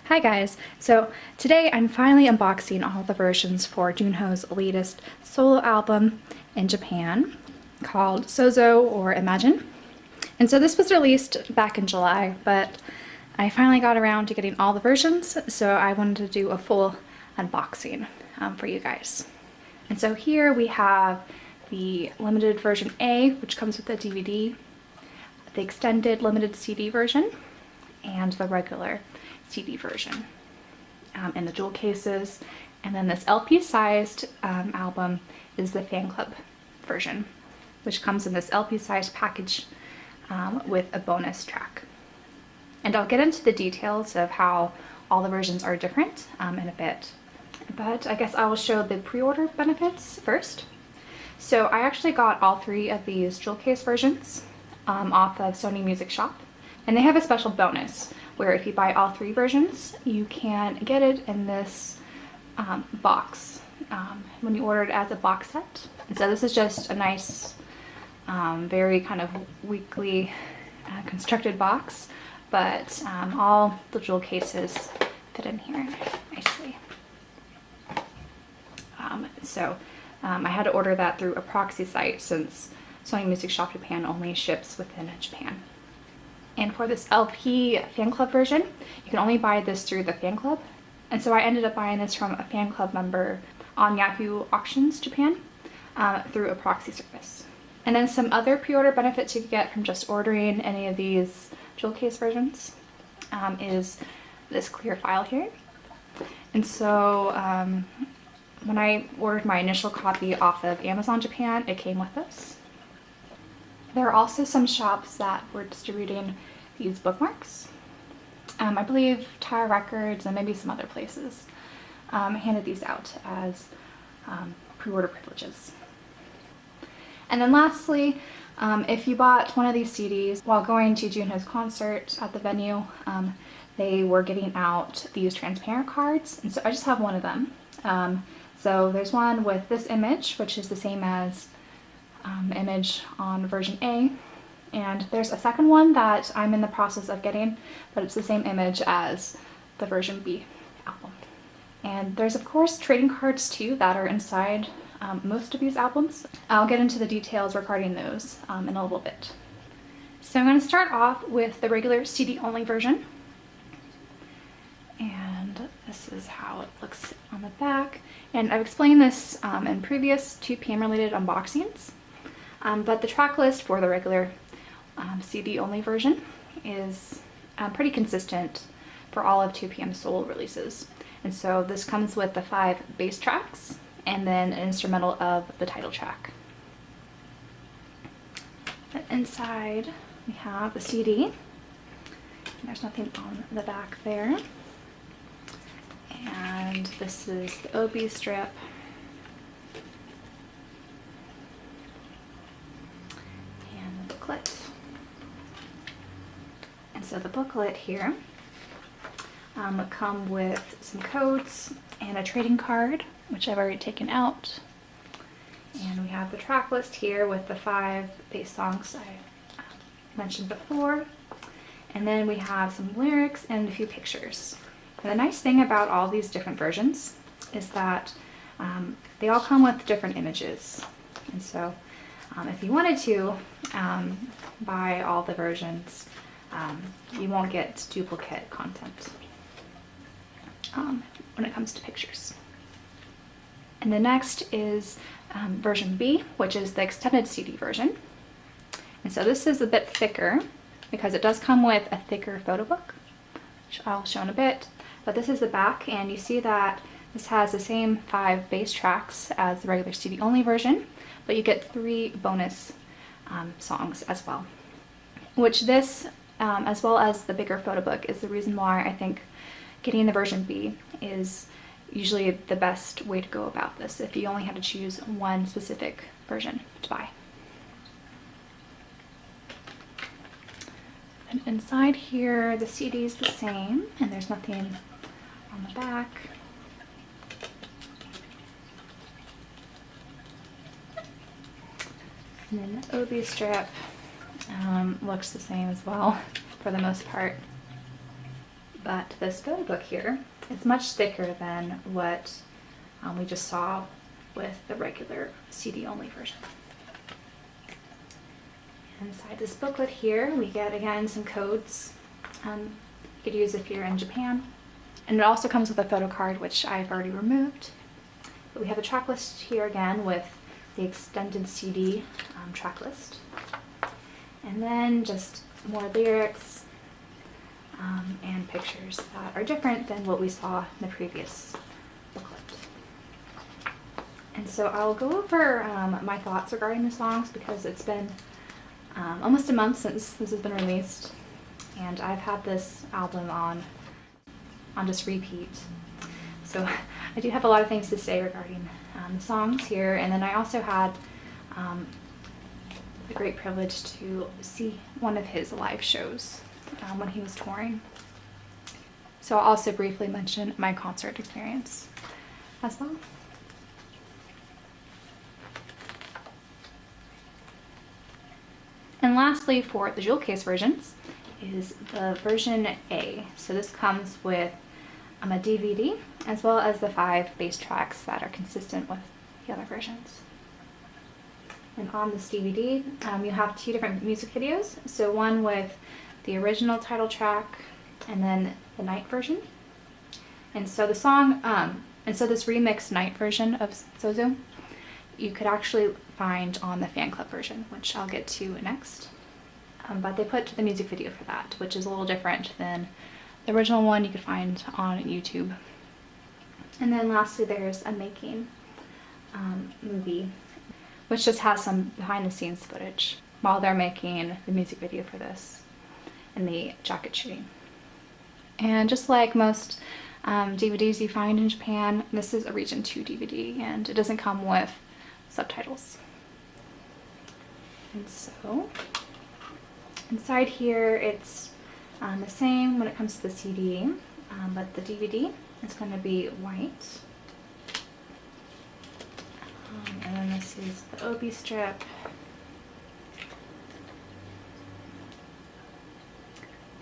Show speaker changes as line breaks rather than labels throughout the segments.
Hi guys! So today I'm finally unboxing all the versions for Junho's latest solo album in Japan called Souzou or Imagine. And so this was released back in July, but I finally got around to getting all the versions, so I wanted to do a full unboxing for you guys. And so here we have the limited version A, which comes with the DVD, the extended limited CD version, and the regular CD version in the jewel cases. And then this LP sized album is the fan club version, which comes in this LP sized package with a bonus track. And I'll get into the details of how all the versions are different in a bit, but I guess I will show the pre-order benefits first. So I actually got all three of these jewel case versions off of Sony Music Shop, and they have a special bonus where if you buy all three versions, you can get it in this box when you order it as a box set. And so this is just a nice, very kind of weakly constructed box, but all the jewel cases fit in here nicely. I had to order that through a proxy site since Sony Music Shop Japan only ships within Japan. And for this LP fan club version, you can only buy this through the fan club. And so I ended up buying this from a fan club member on Yahoo Auctions Japan through a proxy service. And then some other pre-order benefits you could get from just ordering any of these jewel case versions is this clear file here. And so when I ordered my initial copy off of Amazon Japan, it came with this. There are also some shops that were distributing these bookmarks. I believe Tower Records and maybe some other places handed these out as pre-order privileges. And then lastly, if you bought one of these CDs while going to Junho's concert at the venue, they were giving out these transparent cards, and so I just have one of them. So there's one with this image, which is the same as image on version A, and there's a second one that I'm in the process of getting, but it's the same image as the version B album. And there's of course trading cards too that are inside most of these albums. I'll get into the details regarding those in a little bit. So I'm going to start off with the regular CD only version, and this is how it looks on the back. And I've explained this in previous 2 PM related unboxings. But the track list for the regular CD only version is pretty consistent for all of 2 PM solo releases. And so this comes with the 5 bass tracks and then an instrumental of the title track. But inside we have the CD. There's nothing on the back there. And this is the OB strip. And so the booklet here will come with some codes and a trading card, which I've already taken out. And we have the track list here with the 5 bass songs I mentioned before. And then we have some lyrics and a few pictures. And the nice thing about all these different versions is that they all come with different images. And so if you wanted to buy all the versions, you won't get duplicate content when it comes to pictures. And the next is version B, which is the extended CD version. And so this is a bit thicker because it does come with a thicker photo book, which I'll show in a bit. But this is the back, and you see that this has the same 5 bass tracks as the regular CD only version, but you get 3 bonus songs as well. Which this, as well as the bigger photo book, is the reason why I think getting the version B is usually the best way to go about this if you only had to choose one specific version to buy. And inside here, the CD is the same, and there's nothing on the back. And then the OB strip looks the same as well for the most part. But this photo book here is much thicker than what we just saw with the regular CD-only version. Inside this booklet here, we get again some codes you could use if you're in Japan. And it also comes with a photo card, which I've already removed. But we have a track list here again with the extended CD track list. And then just more lyrics and pictures that are different than what we saw in the previous booklet. And so I'll go over my thoughts regarding the songs because it's been almost a month since this has been released, and I've had this album on just repeat. So I do have a lot of things to say regarding the songs here, and then I also had the great privilege to see one of his live shows when he was touring. So I'll also briefly mention my concert experience as well. And lastly, for the jewel case versions, is the version A. So this comes with a DVD, as well as the 5 bass tracks that are consistent with the other versions. And on this DVD, you have 2 different music videos. So one with the original title track, and then the night version. And so the song, this remixed night version of Souzou, you could actually find on the fan club version, which I'll get to next. But they put the music video for that, which is a little different than the original one you could find on YouTube. And then lastly, there's a making movie, which just has some behind the scenes footage while they're making the music video for this and the jacket shooting. And just like most DVDs you find in Japan, this is a Region 2 DVD, and it doesn't come with subtitles. And so inside here it's the same when it comes to the CD, but the DVD is going to be white. And then this is the OB strip.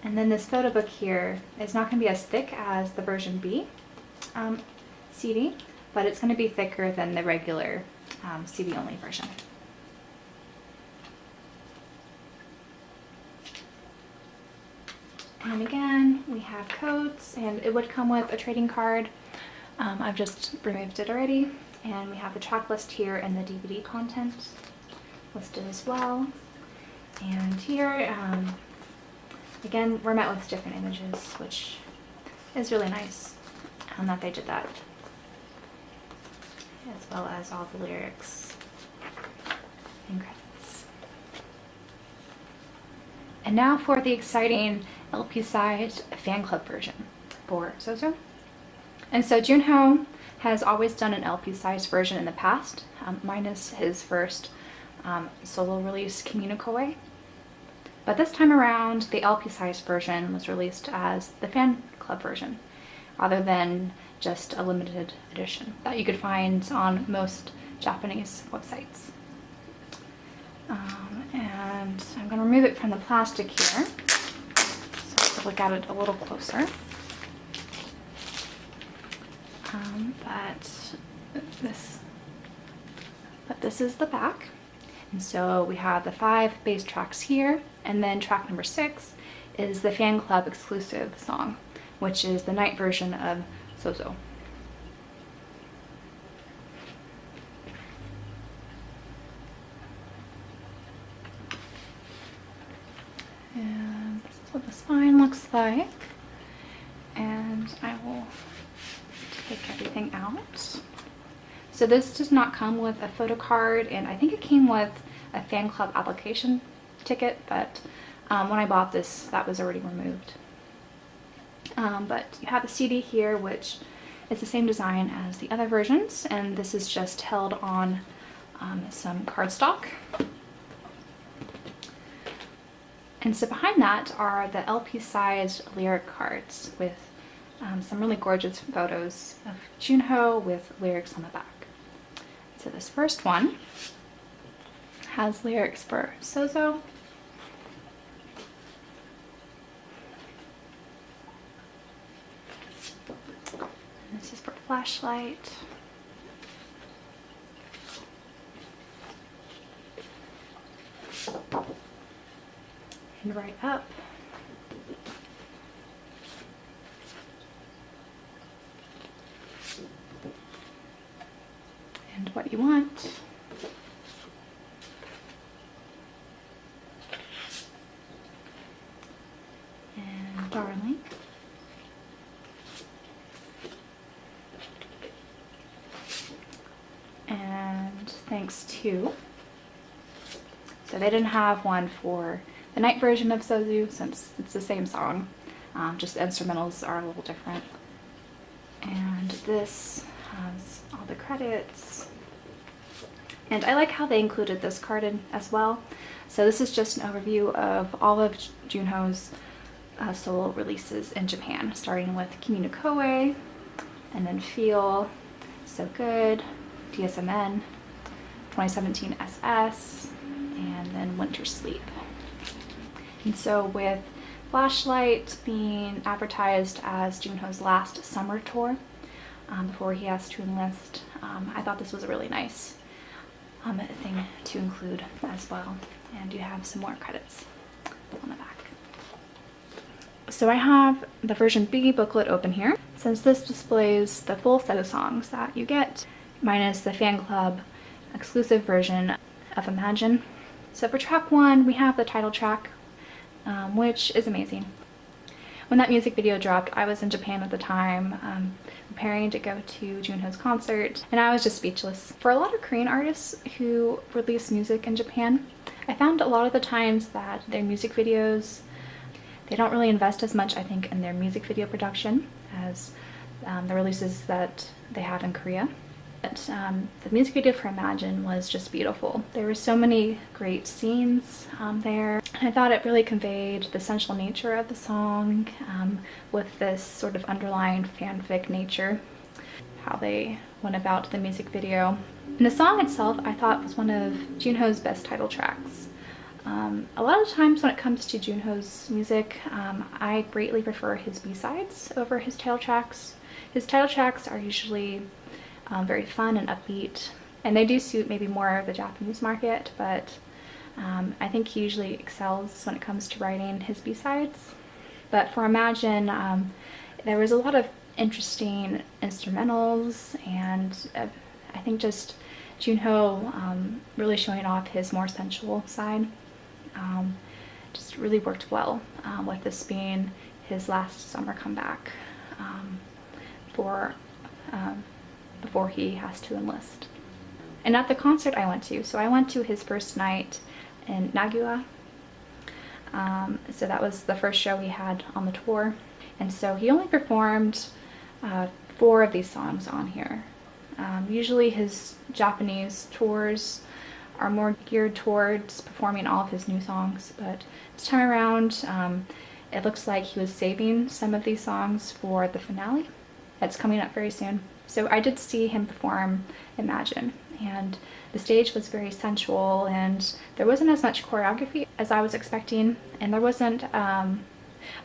And then this photo book here is not going to be as thick as the version B CD, but it's going to be thicker than the regular CD-only version. And again, we have codes, and it would come with a trading card. I've just removed it already. And we have the track list here and the DVD content listed as well. And here, again, we're met with different images, which is really nice that they did that, as well as all the lyrics and credits. And now for the exciting LP-sized fan club version for Souzou. And so Junho has always done an LP-sized version in the past, minus his first solo release, Communicoe. But this time around, the LP-sized version was released as the fan club version, rather than just a limited edition that you could find on most Japanese websites. And I'm going to remove it from the plastic here, so to look at it a little closer. But this is the back. And so we have the 5 bass tracks here, and then track number 6 is the fan club exclusive song, which is the night version of Souzou. And this is what the spine looks like. And I will take everything out. So this does not come with a photo card, and I think it came with a fan club application ticket, but when I bought this, that was already removed. But you have the CD here, which is the same design as the other versions, and this is just held on some cardstock. And so behind that are the LP-sized lyric cards with some really gorgeous photos of Junho with lyrics on the back. So this first one has lyrics for Souzou, flashlight. And right up. And what you want. And darling. And thanks to, so they didn't have one for the night version of Souzou since it's the same song, just the instrumentals are a little different. And this has all the credits. And I like how they included this card in as well. So this is just an overview of all of Junho's solo releases in Japan, starting with Kimi no Koe, and then Feel, So Good, DSMN, 2017 SS, and then Winter Sleep. And so with Flashlight being advertised as Junho's last summer tour before he has to enlist, I thought this was a really nice thing to include as well. And you have some more credits on the back. So I have the version B booklet open here, since this displays the full set of songs that you get, minus the fan club exclusive version of Imagine. So for track 1, we have the title track, which is amazing. When that music video dropped, I was in Japan at the time, preparing to go to Junho's concert, and I was just speechless. For a lot of Korean artists who release music in Japan, I found a lot of the times that their music videos, they don't really invest as much, I think, in their music video production as the releases that they have in Korea. But the music video for Imagine was just beautiful. There were so many great scenes there. And I thought it really conveyed the sensual nature of the song with this sort of underlying fanfic nature, how they went about the music video. And the song itself, I thought, was one of Junho's best title tracks. A lot of times when it comes to Junho's music, I greatly prefer his B-sides over his title tracks. His title tracks are usually very fun and upbeat, and they do suit maybe more of the Japanese market, but I think he usually excels when it comes to writing his B-sides. But for Imagine, there was a lot of interesting instrumentals, and I think just Junho really showing off his more sensual side just really worked well with this being his last summer comeback before he has to enlist. And at the concert I went to, so I went to his first night in Nagua. So that was the first show he had on the tour. And so he only performed 4 of these songs on here. Usually his Japanese tours are more geared towards performing all of his new songs, but this time around it looks like he was saving some of these songs for the finale that's coming up very soon. So I did see him perform Imagine, and the stage was very sensual, and there wasn't as much choreography as I was expecting, and there wasn't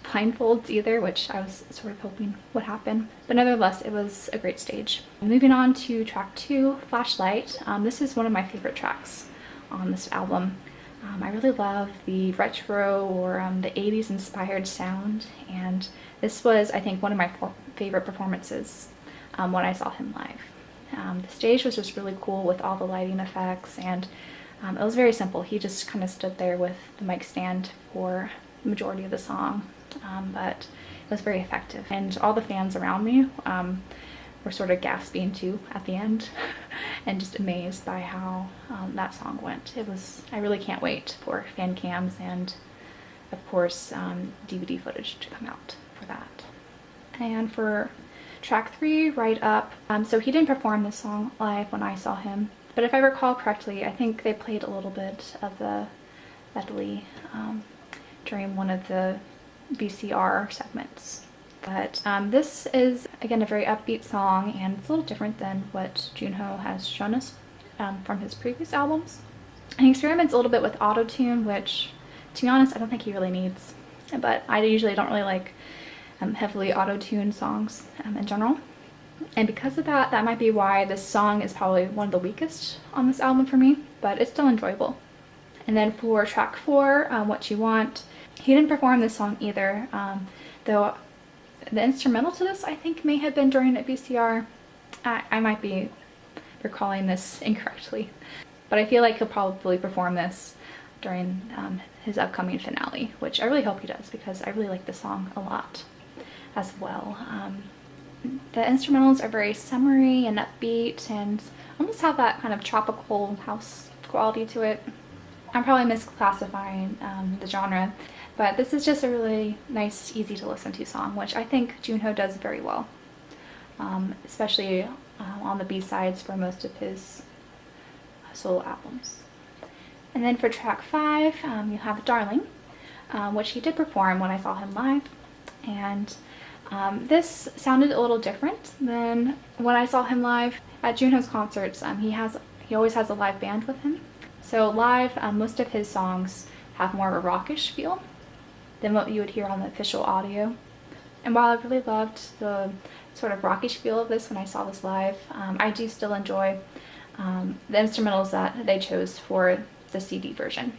blindfolds either, which I was sort of hoping would happen. But nevertheless, it was a great stage. Moving on to track 2, Flashlight. This is one of my favorite tracks on this album. I really love the retro or the 80s inspired sound, and this was, I think, one of my favorite performances when I saw him live. The stage was just really cool with all the lighting effects, and it was very simple. He just kind of stood there with the mic stand for the majority of the song, but it was very effective. And all the fans around me were sort of gasping too at the end and just amazed by how that song went. I really can't wait for fan cams and, of course, DVD footage to come out for that. And for track 3, Right Up, so he didn't perform this song live when I saw him, but if I recall correctly, I think they played a little bit of the medley during one of the VCR segments. But this is, again, a very upbeat song, and it's a little different than what Junho has shown us from his previous albums. And he experiments a little bit with auto-tune, which, to be honest, I don't think he really needs. But I usually don't really like heavily auto-tuned songs in general. And because of that, that might be why this song is probably one of the weakest on this album for me, but it's still enjoyable. And then for track 4, What You Want, he didn't perform this song either, though the instrumental to this I think may have been during a VCR. I might be recalling this incorrectly, but I feel like he'll probably perform this during his upcoming finale, which I really hope he does because I really like the song a lot as well. The instrumentals are very summery and upbeat and almost have that kind of tropical house quality to it. I'm probably misclassifying the genre, but this is just a really nice, easy to listen to song, which I think Junho does very well, especially on the B-sides for most of his solo albums. And then for track 5, you have Darling, which he did perform when I saw him live, and this sounded a little different than when I saw him live. At Junho's concerts, he always has a live band with him. So live, most of his songs have more of a rockish feel than what you would hear on the official audio. And while I really loved the sort of rockish feel of this when I saw this live, I do still enjoy the instrumentals that they chose for the CD version.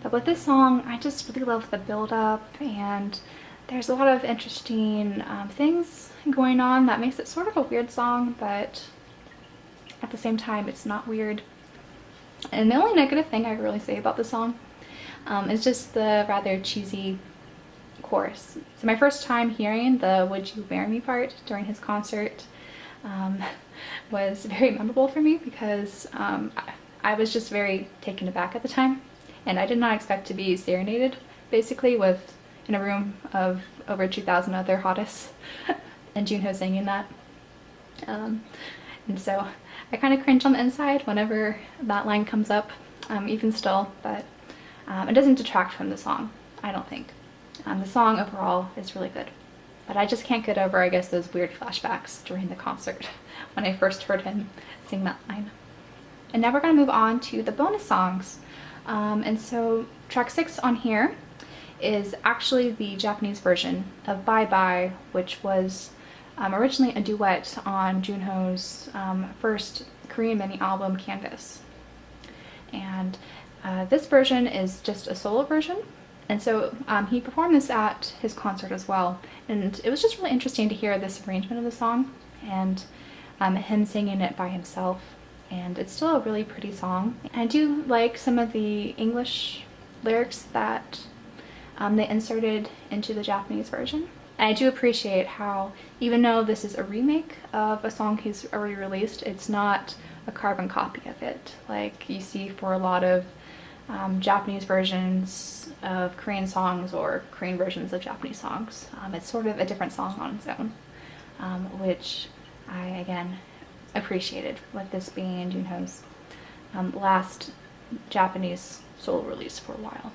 But with this song, I just really love the build-up, and there's a lot of interesting things going on that makes it sort of a weird song, but at the same time it's not weird. And the only negative thing I really say about the song is just the rather cheesy chorus. So my first time hearing the "Would You Marry Me" part during his concert was very memorable for me because I was just very taken aback at the time, and I did not expect to be serenaded basically in a room of over 2,000 other hotties and Junho singing that. And so I kind of cringe on the inside whenever that line comes up, even still, but it doesn't detract from the song, I don't think. The song overall is really good, but I just can't get over, I guess, those weird flashbacks during the concert when I first heard him sing that line. And now we're going to move on to the bonus songs. And so track 6 on here is actually the Japanese version of Bye Bye, which was originally a duet on Junho's first Korean mini album, Canvas. And this version is just a solo version. And so he performed this at his concert as well. And it was just really interesting to hear this arrangement of the song and him singing it by himself. And it's still a really pretty song. I do like some of the English lyrics that they inserted into the Japanese version. And I do appreciate how, even though this is a remake of a song he's already released, it's not a carbon copy of it like you see for a lot of Japanese versions of Korean songs or Korean versions of Japanese songs. It's sort of a different song on its own, which I, again, appreciated, with this being Junho's last Japanese solo release for a while.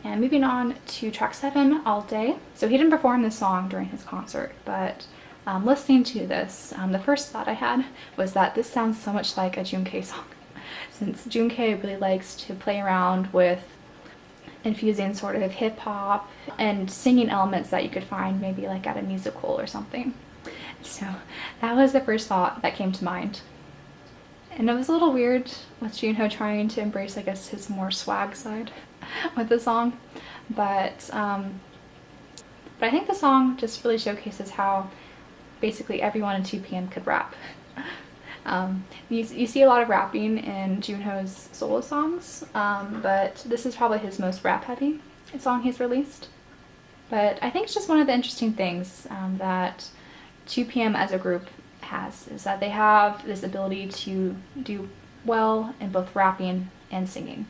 And moving on to track 7, All Day. So he didn't perform this song during his concert, but listening to this, the first thought I had was that this sounds so much like a Junkei song, since Junkei really likes to play around with infusing sort of hip-hop and singing elements that you could find maybe like at a musical or something. So that was the first thought that came to mind. And it was a little weird with Junho trying to embrace, I guess, his more swag side with the song, but I think the song just really showcases how basically everyone in 2PM could rap. You see a lot of rapping in Junho's solo songs, but this is probably his most rap-heavy song he's released. But I think it's just one of the interesting things that 2PM as a group has, is that they have this ability to do well in both rapping and singing,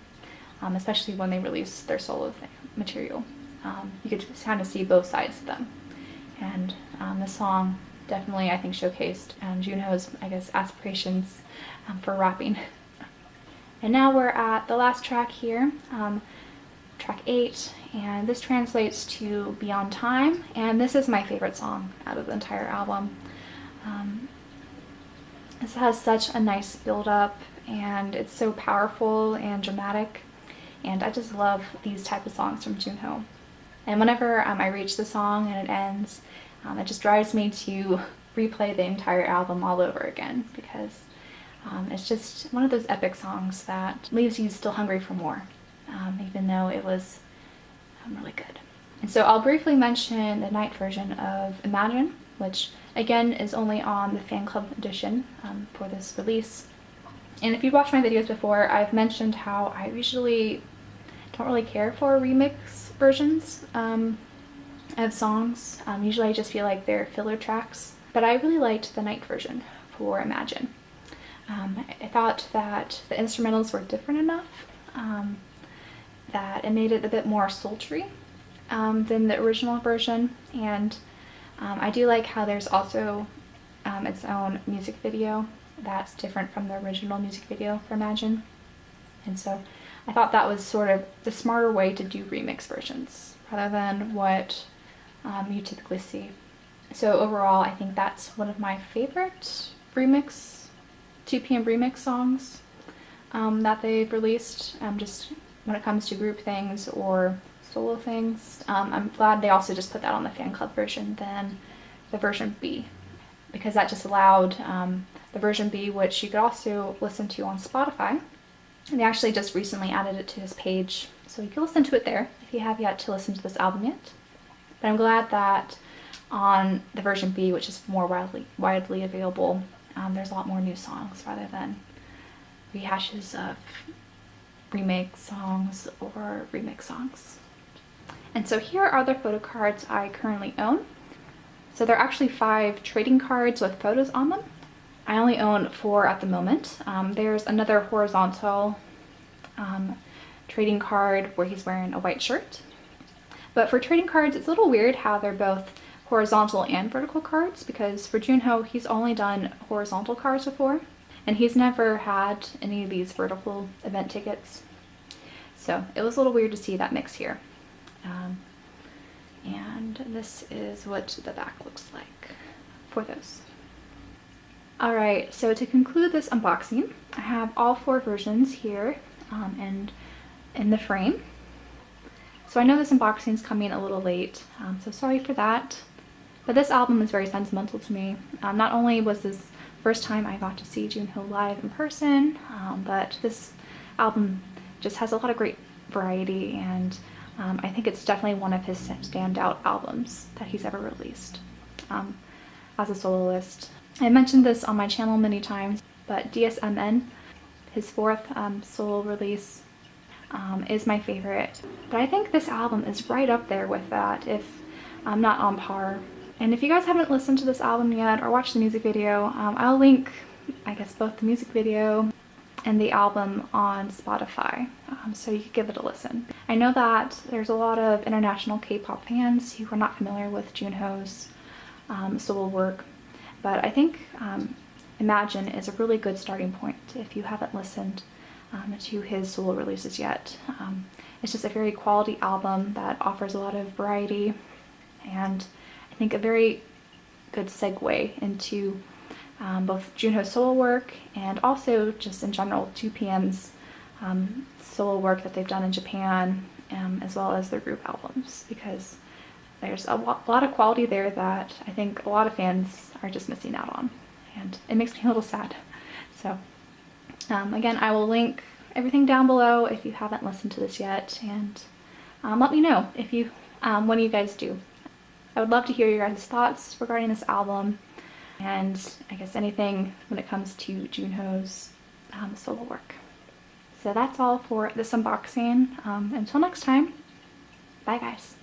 especially when they release their solo material. You could kind of see both sides of them, and the song definitely, I think, showcased Junho's, I guess, aspirations for rapping. And now we're at the last track here, track 8, and this translates to Beyond Time, and this is my favorite song out of the entire album. This has such a nice build-up, and it's so powerful and dramatic, and I just love these type of songs from Junho. And whenever I reach the song and it ends, it just drives me to replay the entire album all over again, because it's just one of those epic songs that leaves you still hungry for more, even though it was really good. And so I'll briefly mention the night version of Imagine, which again is only on the fan club edition for this release. And if you've watched my videos before, I've mentioned how I usually don't really care for remix versions of songs. Usually I just feel like they're filler tracks, but I really liked the night version for Imagine. I thought that the instrumentals were different enough that it made it a bit more sultry than the original version, and I do like how there's also its own music video that's different from the original music video for Imagine, and so I thought that was sort of the smarter way to do remix versions rather than what you typically see. So overall, I think that's one of my favorite 2PM remix songs that they've released, just when it comes to group things or solo things. I'm glad they also just put that on the fan club version than the version B, because that just allowed the version B, which you could also listen to on Spotify. And they actually just recently added it to this page, so you can listen to it there if you have yet to listen to this album yet. But I'm glad that on the version B, which is more widely available, there's a lot more new songs rather than rehashes of remake songs or remix songs. And so here are the photo cards I currently own. So there are actually 5 trading cards with photos on them. I only own 4 at the moment. There's another horizontal trading card where he's wearing a white shirt. But for trading cards, it's a little weird how they're both horizontal and vertical cards, because for Junho, he's only done horizontal cards before, and he's never had any of these vertical event tickets. So it was a little weird to see that mix here. And this is what the back looks like for those. Alright, so to conclude this unboxing, I have all 4 versions here and in the frame. So I know this unboxing is coming a little late, so sorry for that. But this album is very sentimental to me. Not only was this first time I got to see Junho live in person, but this album just has a lot of great variety, and I think it's definitely one of his standout albums that he's ever released as a soloist. I mentioned this on my channel many times, but DSMN, his 4th solo release, is my favorite. But I think this album is right up there with that, if not on par. And if you guys haven't listened to this album yet or watched the music video, I'll link, I guess, both the music video and the album on Spotify, so you can give it a listen. I know that there's a lot of international K-pop fans who are not familiar with Junho's solo work, but I think Imagine is a really good starting point if you haven't listened to his solo releases yet. It's just a very quality album that offers a lot of variety, and I think a very good segue into both Junho's solo work and also just in general 2PM's solo work that they've done in Japan, as well as their group albums, because there's a lot of quality there that I think a lot of fans are just missing out on, and it makes me a little sad. So again, I will link everything down below if you haven't listened to this yet, and let me know if you when you guys do. I would love to hear your guys' thoughts regarding this album, and I guess anything when it comes to Junho's solo work. So that's all for this unboxing. Until next time, bye guys.